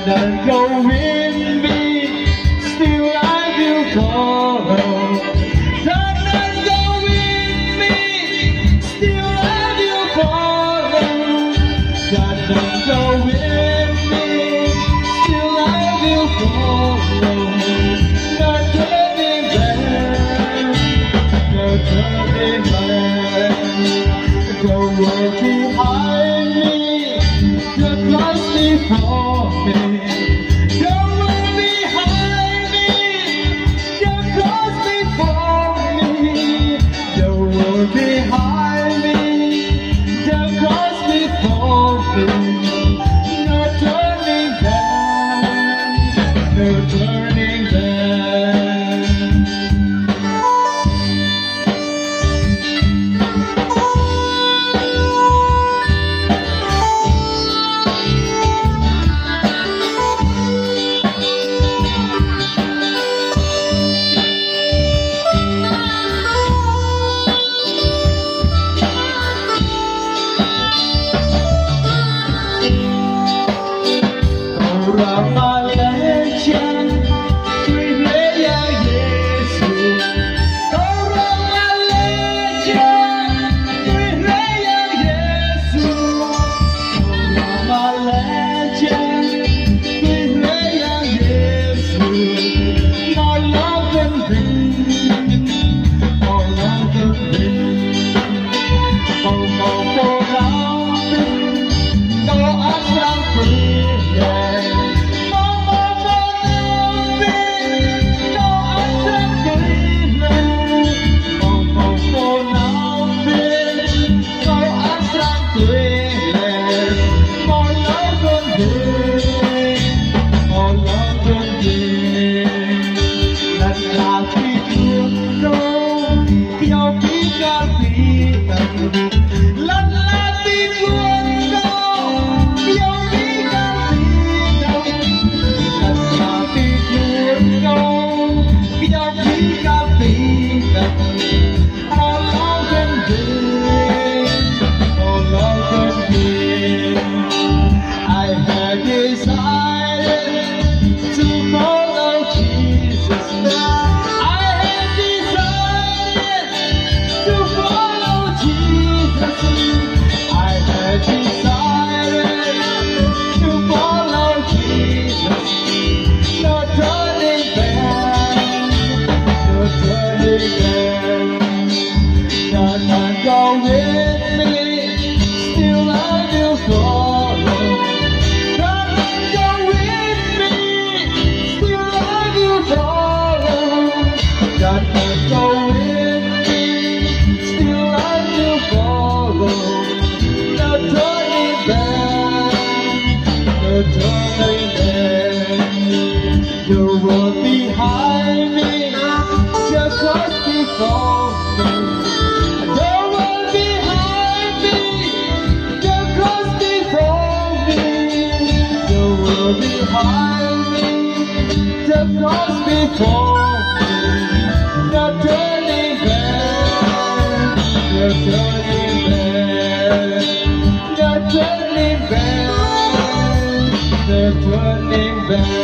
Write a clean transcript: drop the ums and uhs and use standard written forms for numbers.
not go with me, still I will follow. God not go with me, still I will follow. God not go with me, still I will follow. Not turning back, no turning back. The world behind me, the cross before me. The world behind me, the cross before me. The world behind me, the cross before me. No turning back, no turning back. The world behind me, the cross before me. The world behind me, the cross before me. The world behind me, the cross before me. No turning back, no turning back, no turning back, no turning back.